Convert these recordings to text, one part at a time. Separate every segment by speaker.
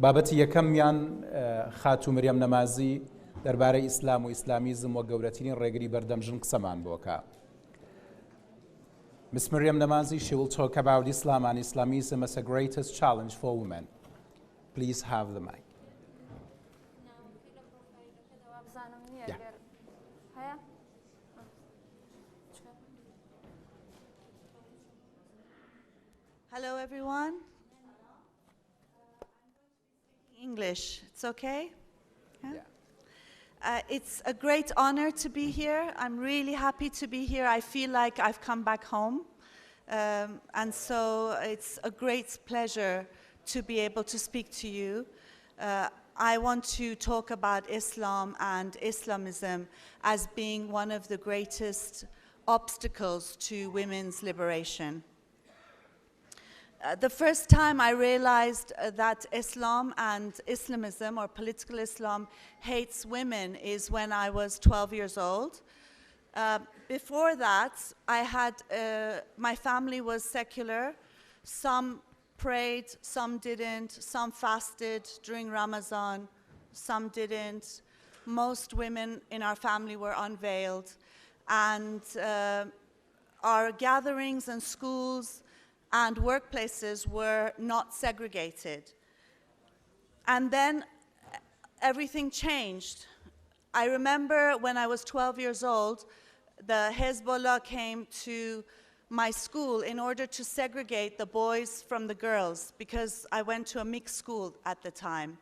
Speaker 1: بابەتی یەکەمیان خاتو مەریەم نەمازی دەربارەی ئیسلام و ئیسلامیزم و گەورەترین ڕێگری بەردەم ژن قسەمان بۆکە. Ms. Miriam Namazi, she will talk about Islam and Islamism as the greatest challenge for women. Please have the mic. Yeah.
Speaker 2: Hello, everyone. English, it's okay? Yeah. It's a great honor to be here. I'm really happy to be here. I feel like I've come back home. And so it's a great pleasure to be able to speak to you. I want to talk about Islam and Islamism as being one of the greatest obstacles to women's liberation. The first time I realized that Islam and Islamism, or political Islam, hates women is when I was 12 years old. Before that, my family was secular. Some prayed, some didn't. Some fasted during Ramadan, some didn't. Most women in our family were unveiled. And our gatherings and schools and workplaces were not segregated. And then everything changed. I remember when I was 12 years old, the Hezbollah came to my school in order to segregate the boys from the girls, because I went to a mixed school at the time.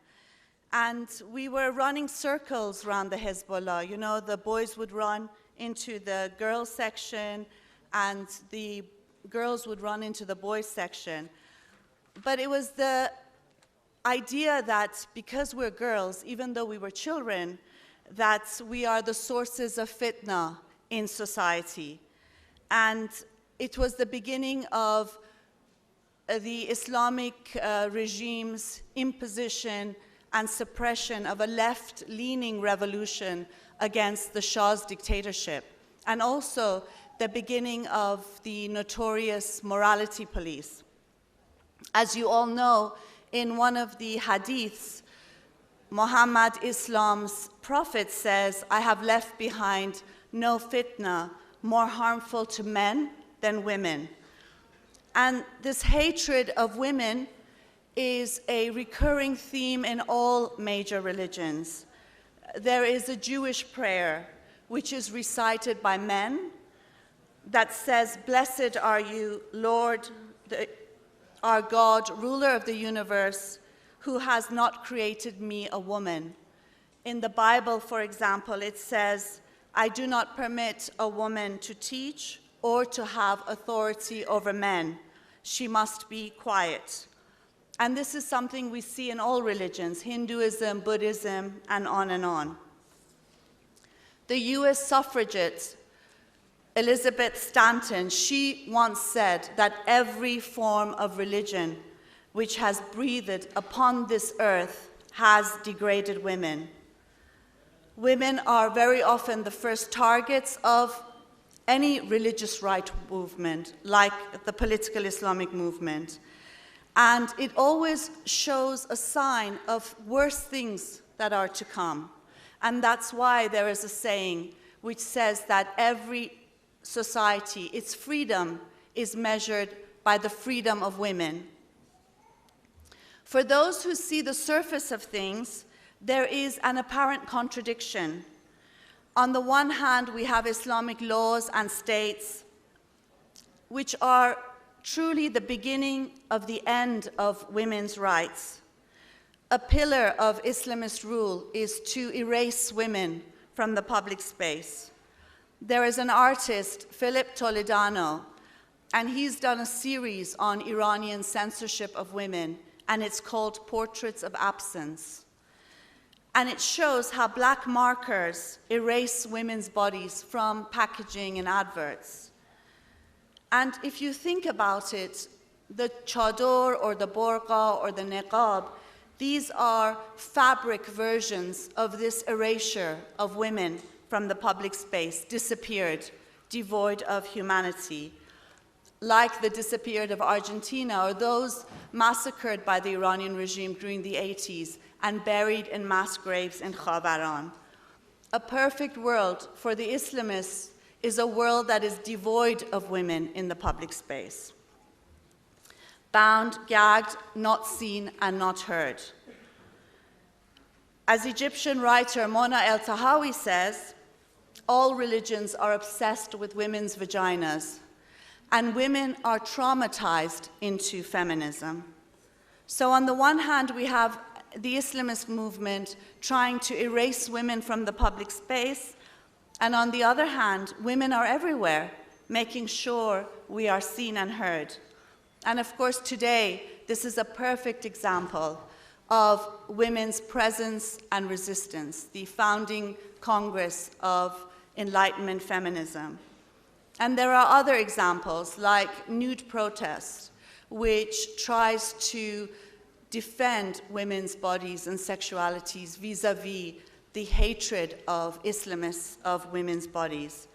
Speaker 2: And we were running circles around the Hezbollah. You know, the boys would run into the girls section and the girls would run into the boys section. But it was the idea that because we're girls, even though we were children, that we are the sources of fitna in society. And it was the beginning of the Islamic regime's imposition and suppression of a left-leaning revolution against the Shah's dictatorship, and also the beginning of the notorious morality police. As you all know, in one of the hadiths, Muhammad, Islam's prophet, says, "I have left behind no fitna more harmful to men than women." And this hatred of women is a recurring theme in all major religions. There is a Jewish prayer which is recited by men that says, "Blessed are you, Lord, our God, ruler of the universe, who has not created me a woman." In the Bible, for example, it says, "I do not permit a woman to teach or to have authority over men. She must be quiet." And this is something we see in all religions, Hinduism, Buddhism, and on. The US suffragette, Elizabeth Stanton, she once said that every form of religion which has breathed upon this earth has degraded women. Women are very often the first targets of any religious right movement, like the political Islamic movement. And it always shows a sign of worse things that are to come. And that's why there is a saying which says that every society, its freedom is measured by the freedom of women. For those who see the surface of things, there is an apparent contradiction. On the one hand, we have Islamic laws and states which are truly the beginning of the end of women's rights. A pillar of Islamist rule is to erase women from the public space. There is an artist, Philip Toledano, and he's done a series on Iranian censorship of women, and it's called Portraits of Absence. And it shows how black markers erase women's bodies from packaging and adverts. And if you think about it, the chador or the burqa or the niqab, these are fabric versions of this erasure of women from the public space, disappeared, devoid of humanity. like the disappeared of Argentina or those massacred by the Iranian regime during the 80s and buried in mass graves in Khavaran. A perfect world for the Islamists is a world that is devoid of women in the public space. Bound, gagged, not seen, and not heard. As Egyptian writer Mona El-Tahawi says, all religions are obsessed with women's vaginas, and women are traumatized into feminism. So on the one hand, we have the Islamist movement trying to erase women from the public space, and on the other hand, women are everywhere, making sure we are seen and heard. And of course, today, this is a perfect example of women's presence and resistance, the founding Congress of Enlightenment Feminism. And there are other examples, like nude protest, which tries to defend women's bodies and sexualities vis-à-vis the hatred of Islamists of women's bodies,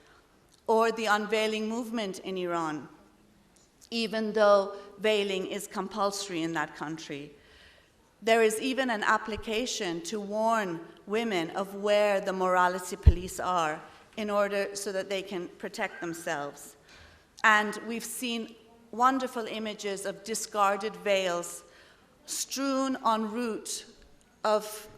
Speaker 2: or the unveiling movement in Iran, even though veiling is compulsory in that country. There is even an application to warn women of where the morality police are in order so that they can protect themselves. And we've seen wonderful images of discarded veils strewn en route of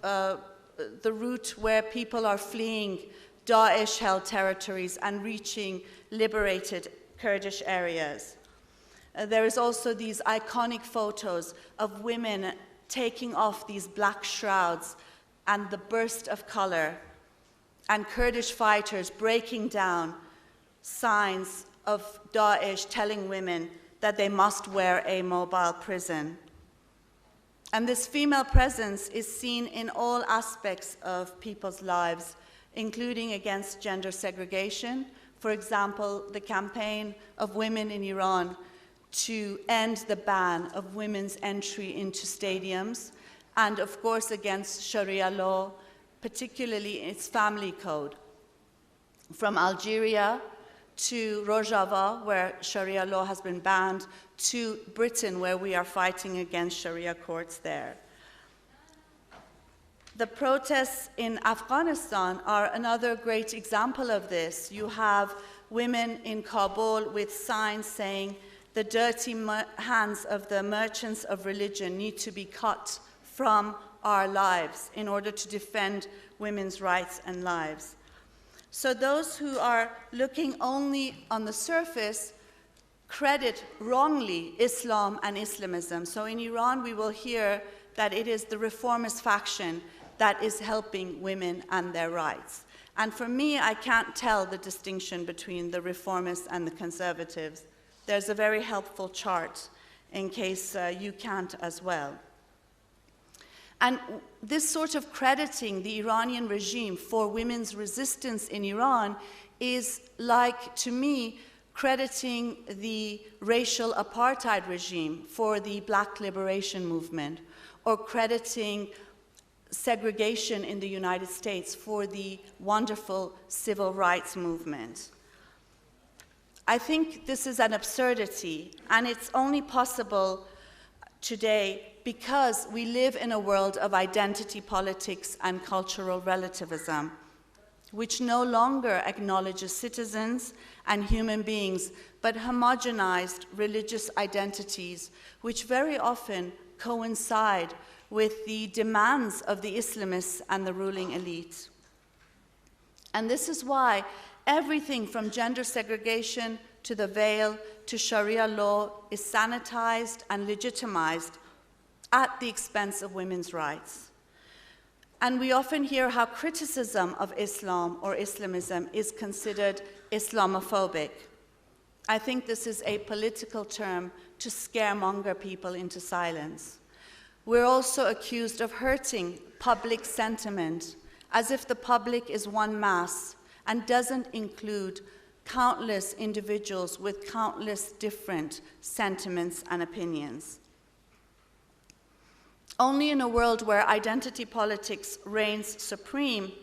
Speaker 2: the route where people are fleeing Daesh-held territories and reaching liberated Kurdish areas. There is also these iconic photos of women taking off these black shrouds and the burst of color, and Kurdish fighters breaking down signs of Daesh telling women that they must wear a mobile prison. And this female presence is seen in all aspects of people's lives, including against gender segregation. For example, the campaign of women in Iran to end the ban of women's entry into stadiums, and of course against Sharia law, particularly its family code. From Algeria to Rojava, where Sharia law has been banned, to Britain, where we are fighting against Sharia courts there. The protests in Afghanistan are another great example of this. You have women in Kabul with signs saying, "The dirty hands of the merchants of religion need to be cut from our lives in order to defend women's rights and lives." So those who are looking only on the surface credit wrongly Islam and Islamism. So in Iran, we will hear that it is the reformist faction that is helping women and their rights. And for me, I can't tell the distinction between the reformists and the conservatives. There's a very helpful chart in case you can't as well. And this sort of crediting the Iranian regime for women's resistance in Iran is like, to me, crediting the racial apartheid regime for the Black liberation movement, or crediting segregation in the United States for the wonderful civil rights movement. I think this is an absurdity, and it's only possible today because we live in a world of identity politics and cultural relativism, which no longer acknowledges citizens and human beings, but homogenized religious identities, which very often coincide with the demands of the Islamists and the ruling elite. And this is why everything from gender segregation to the veil to Sharia law is sanitized and legitimized at the expense of women's rights. And we often hear how criticism of Islam or Islamism is considered Islamophobic. I think this is a political term to scaremonger people into silence. We're also accused of hurting public sentiment, as if the public is one mass and doesn't include countless individuals with countless different sentiments and opinions. Only in a world where identity politics reigns supreme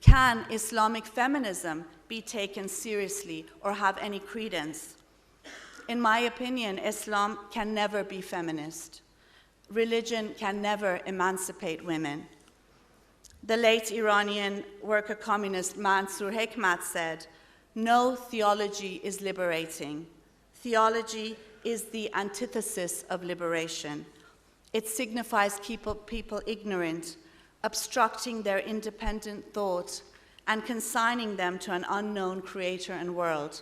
Speaker 2: can Islamic feminism be taken seriously or have any credence. In my opinion, Islam can never be feminist. Religion can never emancipate women. The late Iranian worker communist Mansour Hekmat said, "No theology is liberating. Theology is the antithesis of liberation. It signifies people ignorant, obstructing their independent thought, and consigning them to an unknown creator and world.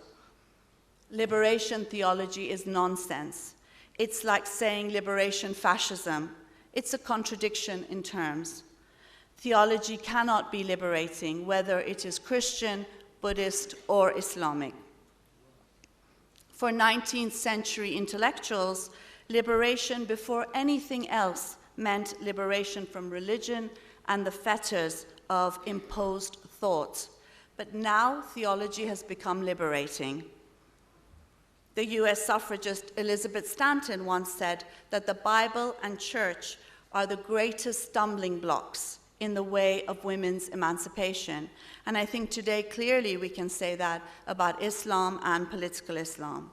Speaker 2: Liberation theology is nonsense. It's like saying liberation fascism. It's a contradiction in terms. Theology cannot be liberating, whether it is Christian, Buddhist, or Islamic." For 19th century intellectuals, liberation before anything else meant liberation from religion and the fetters of imposed thought. But now theology has become liberating. The US suffragist Elizabeth Stanton once said that the Bible and church are the greatest stumbling blocks in the way of women's emancipation. And I think today clearly we can say that about Islam and political Islam.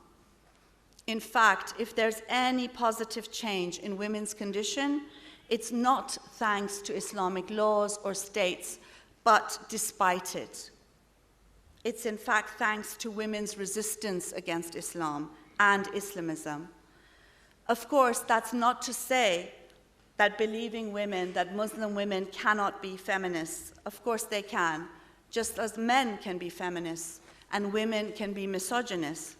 Speaker 2: In fact, if there's any positive change in women's condition, it's not thanks to Islamic laws or states, but despite it. It's in fact thanks to women's resistance against Islam and Islamism. Of course, that's not to say that believing women, that Muslim women cannot be feminists. Of course they can, just as men can be feminists and women can be misogynists.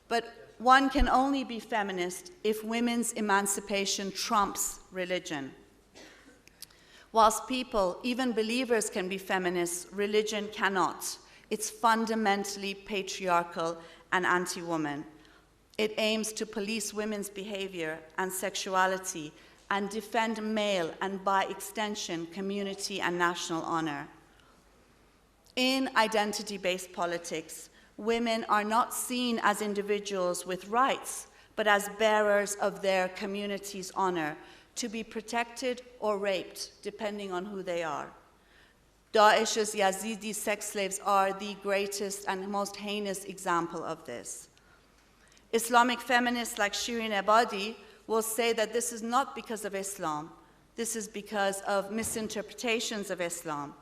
Speaker 2: But one can only be feminist if women's emancipation trumps religion. Whilst people, even believers, can be feminists, religion cannot. It's fundamentally patriarchal and anti-woman. It aims to police women's behavior and sexuality and defend male and, by extension, community and national honor. In identity-based politics, women are not seen as individuals with rights, but as bearers of their community's honor, to be protected or raped, depending on who they are. Daesh's Yazidi sex slaves are the greatest and most heinous example of this. Islamic feminists like Shirin Ebadi will say that this is not because of Islam. This is because of misinterpretations of Islam.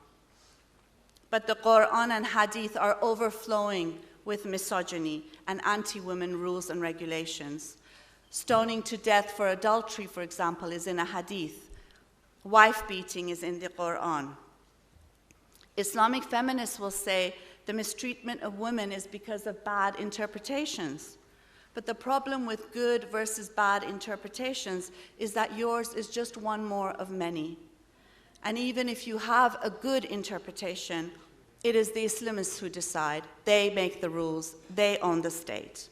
Speaker 2: But the Quran and Hadith are overflowing with misogyny and anti-women rules and regulations. Stoning to death for adultery, for example, is in a Hadith. Wife beating is in the Quran. Islamic feminists will say the mistreatment of women is because of bad interpretations. But the problem with good versus bad interpretations is that yours is just one more of many. And even if you have a good interpretation, it is the Islamists who decide. They make the rules. They own the state.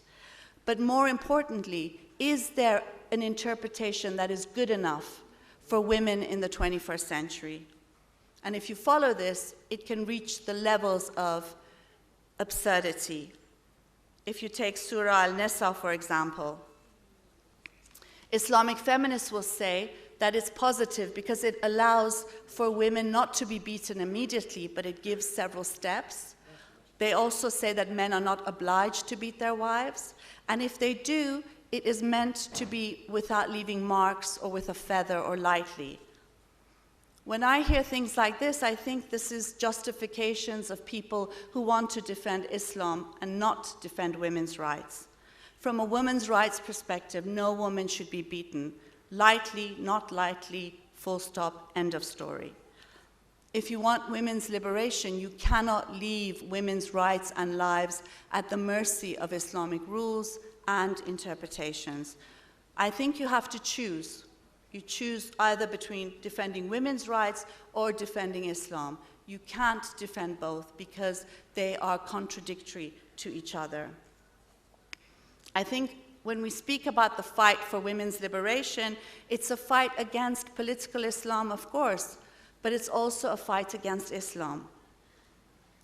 Speaker 2: But more importantly, is there an interpretation that is good enough for women in the 21st century? And if you follow this, it can reach the levels of absurdity. If you take Surah Al-Nisa, for example, Islamic feminists will say that it's positive because it allows for women not to be beaten immediately, but it gives several steps. They also say that men are not obliged to beat their wives, and if they do, it is meant to be without leaving marks or with a feather or lightly. When I hear things like this, I think this is justifications of people who want to defend Islam and not defend women's rights. From a woman's rights perspective, no woman should be beaten. Lightly, not lightly, full stop, end of story. If you want women's liberation, you cannot leave women's rights and lives at the mercy of Islamic rules and interpretations. I think you have to choose. You choose either between defending women's rights or defending Islam. You can't defend both because they are contradictory to each other. I think when we speak about the fight for women's liberation, it's a fight against political Islam, of course, but it's also a fight against Islam.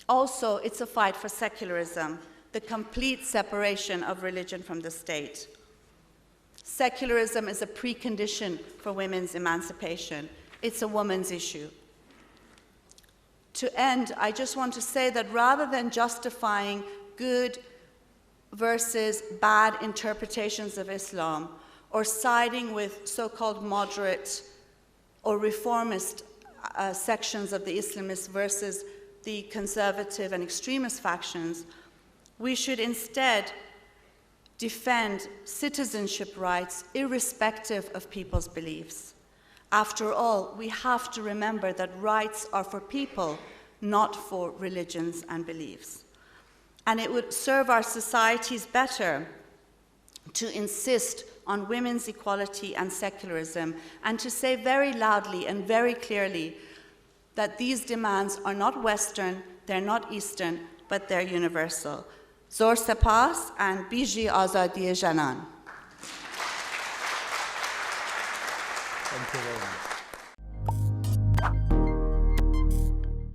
Speaker 2: Also, it's a fight for secularism, the complete separation of religion from the state. Secularism is a precondition for women's emancipation. It's a woman's issue. To end, I just want to say that rather than justifying good versus bad interpretations of Islam, or siding with so-called moderate or reformist sections of the Islamists versus the conservative and extremist factions. We should instead defend citizenship rights irrespective of people's beliefs. After all, we have to remember that rights are for people, not for religions and beliefs. And it would serve our societies better to insist on women's equality and secularism, and to say very loudly and very clearly that these demands are not Western, they're not Eastern, but they're universal. Zor sepas and biji azadiye janan.
Speaker 1: Thank you very much.